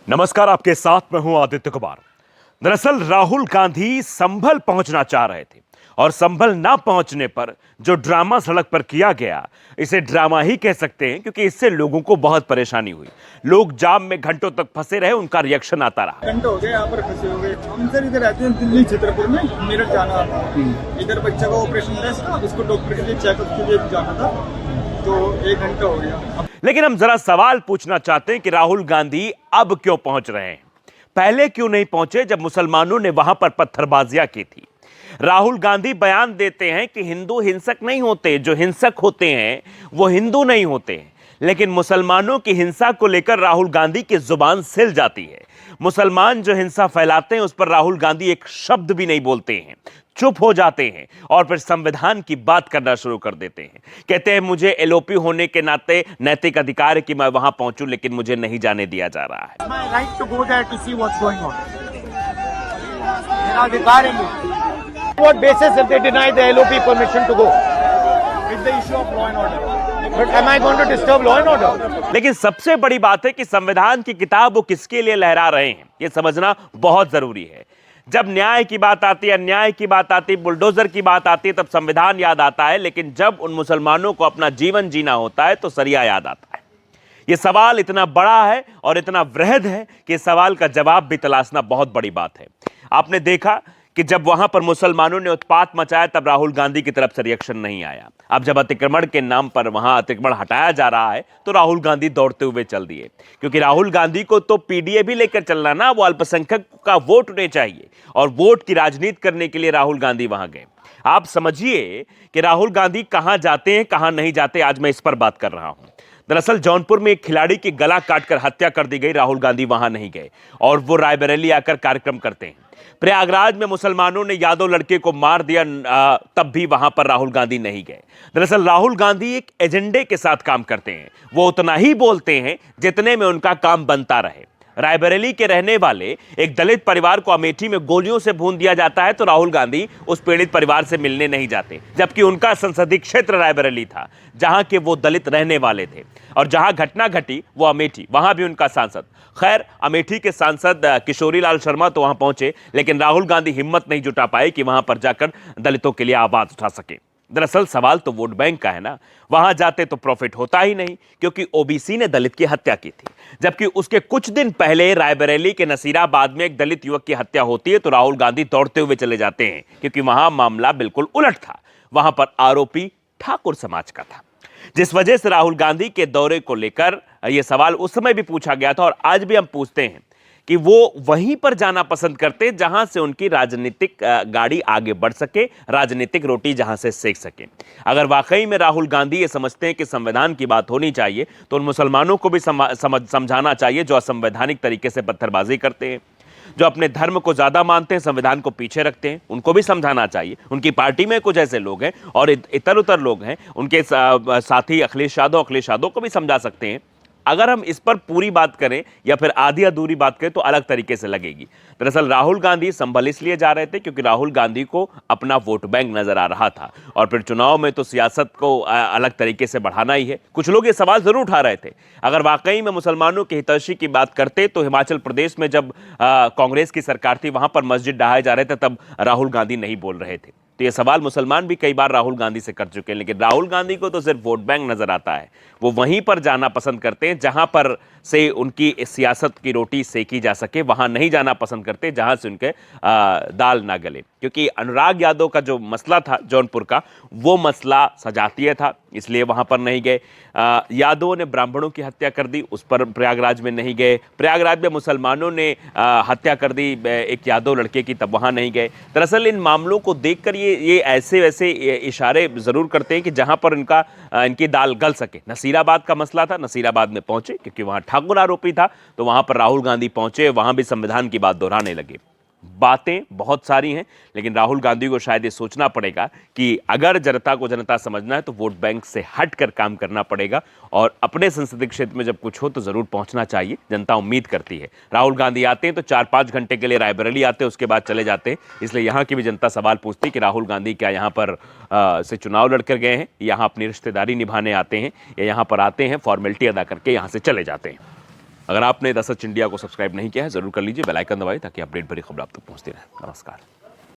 नमस्कार, आपके साथ मैं हूं आदित्य कुमार। दरअसल राहुल गांधी संभल पहुंचना चाह रहे थे और संभल ना पहुंचने पर जो ड्रामा सड़क पर किया गया, इसे ड्रामा ही कह सकते हैं क्योंकि इससे लोगों को बहुत परेशानी हुई। लोग जाम में घंटों तक फंसे रहे, उनका रिएक्शन आता रहा। घंटे हो गए यहाँ पर फंसे हो गए। हम सर इधर रहते हैं दिल्ली छतरपुर में, मेरठ जाना था। इधर बच्चे का ऑपरेशन था, उसको डॉक्टर के लिए चेकअप के लिए जाना था, तो 1 घंटा हो गया। लेकिन हम जरा सवाल पूछना चाहते हैं कि राहुल गांधी अब क्यों पहुंच रहे हैं? पहले क्यों नहीं पहुंचे जब मुसलमानों ने वहां पर पत्थरबाजियां की थी? राहुल गांधी बयान देते हैं कि हिंदू हिंसक नहीं होते, जो हिंसक होते हैं वो हिंदू नहीं होते हैं। लेकिन मुसलमानों की हिंसा को लेकर राहुल गांधी की जुबान सिल जाती है। मुसलमान जो हिंसा फैलाते हैं उस पर राहुल गांधी एक शब्द भी नहीं बोलते हैं, चुप हो जाते हैं और फिर संविधान की बात करना शुरू कर देते हैं। कहते हैं मुझे एलओपी होने के नाते नैतिक अधिकार है कि मैं वहां पहुंचूं, लेकिन मुझे नहीं जाने दिया जा रहा है। My right to go there to see what's going on. मेरा अधिकार है। What basis if they deny the LOP permission to go? It's the issue of law and order. But am I going to disturb law and order? लेकिन सबसे बड़ी बात है कि संविधान की किताब वो किसके लिए लहरा रहे हैं, ये समझना बहुत जरूरी है। जब न्याय की बात आती है, अन्याय की बात आती है, बुलडोजर की बात आती है, तब संविधान याद आता है। लेकिन जब उन मुसलमानों को अपना जीवन जीना होता है तो सरिया याद आता है। यह सवाल इतना बड़ा है और इतना वृहद है कि इस सवाल का जवाब भी तलाशना बहुत बड़ी बात है। आपने देखा कि जब वहां पर मुसलमानों ने उत्पात मचाया तब राहुल गांधी की तरफ से रिएक्शन नहीं आया। अब जब अतिक्रमण के नाम पर वहां अतिक्रमण हटाया जा रहा है तो राहुल गांधी दौड़ते हुए चल दिए, क्योंकि राहुल गांधी को तो पीडीए भी लेकर चलना ना, वो अल्पसंख्यक का वोट उन्हें चाहिए और वोट की राजनीति करने के लिए राहुल गांधी वहां गए। आप समझिए कि राहुल गांधी कहां जाते हैं, कहां नहीं जाते। आज मैं इस पर बात कर रहा हूं। दरअसल जौनपुर में एक खिलाड़ी की गला काटकर हत्या कर दी गई, राहुल गांधी वहां नहीं गए और वो रायबरेली आकर कार्यक्रम करते हैं। प्रयागराज में मुसलमानों ने यादव लड़के को मार दिया, तब भी वहां पर राहुल गांधी नहीं गए। दरअसल राहुल गांधी एक एजेंडे के साथ काम करते हैं, वो उतना ही बोलते हैं जितने में उनका काम बनता रहे। रायबरेली के रहने वाले एक दलित परिवार को अमेठी में गोलियों से भून दिया जाता है तो राहुल गांधी उस पीड़ित परिवार से मिलने नहीं जाते, जबकि उनका संसदीय क्षेत्र रायबरेली था, जहां के वो दलित रहने वाले थे और जहां घटना घटी वो अमेठी, वहां भी उनका सांसद। खैर, अमेठी के सांसद किशोरी लाल शर्मा तो वहां पहुंचे, लेकिन राहुल गांधी हिम्मत नहीं जुटा पाए कि वहां पर जाकर दलितों के लिए आवाज उठा सके। दरअसल सवाल तो वोट बैंक का है ना, वहां जाते तो प्रॉफिट होता ही नहीं, क्योंकि ओबीसी ने दलित की हत्या की थी। जबकि उसके कुछ दिन पहले रायबरेली के नसीराबाद में एक दलित युवक की हत्या होती है तो राहुल गांधी दौड़ते हुए चले जाते हैं, क्योंकि वहां मामला बिल्कुल उलट था। वहां पर आरोपी ठाकुर समाज का था, जिस वजह से राहुल गांधी के दौरे को लेकर यह सवाल उस समय भी पूछा गया था और आज भी हम पूछते हैं कि वो वहीं पर जाना पसंद करते जहां से उनकी राजनीतिक गाड़ी आगे बढ़ सके, राजनीतिक रोटी जहां से सेक सके। अगर वाकई में राहुल गांधी ये समझते हैं कि संविधान की बात होनी चाहिए तो उन मुसलमानों को भी समझाना चाहिए जो असंवैधानिक तरीके से पत्थरबाजी करते हैं, जो अपने धर्म को ज्यादा मानते हैं, संविधान को पीछे रखते हैं, उनको भी समझाना चाहिए। उनकी पार्टी में कुछ ऐसे लोग हैं और इतर उतर लोग हैं, उनके साथी अखिलेश यादव को भी समझा सकते हैं। अगर हम इस पर पूरी बात करें या फिर आधी अधूरी बात करें तो अलग तरीके से लगेगी। दरअसल राहुल गांधी संभल इसलिए जा रहे थे क्योंकि राहुल गांधी को अपना वोट बैंक नजर आ रहा था और फिर चुनाव में तो सियासत को अलग तरीके से बढ़ाना ही है। कुछ लोग ये सवाल जरूर उठा रहे थे, अगर वाकई में मुसलमानों की हितैषी की बात करते तो हिमाचल प्रदेश में जब कांग्रेस की सरकार थी वहां पर मस्जिद ढहाए जा रहे थे तब राहुल गांधी नहीं बोल रहे थे। तो ये सवाल मुसलमान भी कई बार राहुल गांधी से कर चुके हैं, लेकिन राहुल गांधी को तो सिर्फ वोट बैंक नजर आता है। वो वहीं पर जाना पसंद करते हैं जहां पर से उनकी सियासत की रोटी सेकी जा सके, वहां नहीं जाना पसंद करते जहां से उनके दाल ना गले। क्योंकि अनुराग यादव का जो मसला था जौनपुर का, वो मसला सजातीय था, इसलिए वहां पर नहीं गए। यादवों ने ब्राह्मणों की हत्या कर दी, उस पर प्रयागराज में नहीं गए। प्रयागराज में मुसलमानों ने हत्या कर दी एक यादव लड़के की, तब वहां नहीं गए। दरअसल इन मामलों को देखकर ये ऐसे वैसे इशारे जरूर करते हैं कि जहां पर इनकी दाल गल सके। नसीराबाद का मसला था, नसीराबाद में पहुंचे क्योंकि वहां ठाकुर आरोपी था, तो वहां पर राहुल गांधी पहुंचे, वहां भी संविधान की बात दोहराने लगे। बातें बहुत सारी हैं, लेकिन राहुल गांधी को शायद ये सोचना पड़ेगा कि अगर जनता को जनता समझना है तो वोट बैंक से हटकर काम करना पड़ेगा और अपने संसदीय क्षेत्र में जब कुछ हो तो जरूर पहुंचना चाहिए। जनता उम्मीद करती है। राहुल गांधी आते हैं तो 4-5 घंटे के लिए रायबरेली आते हैं, उसके बाद चले जाते हैं। इसलिए यहाँ की भी जनता सवाल पूछती है कि राहुल गांधी क्या यहाँ पर से चुनाव लड़कर गए हैं, यहाँ अपनी रिश्तेदारी निभाने आते हैं या यहाँ पर आते हैं फॉर्मेलिटी अदा करके यहाँ से चले जाते हैं। अगर आपने द सच इंडिया को सब्सक्राइब नहीं किया है जरूर कर लीजिए, बेल आइकन दबाइए ताकि अपडेट भरी खबर आप तक पहुंचती रहे। नमस्कार।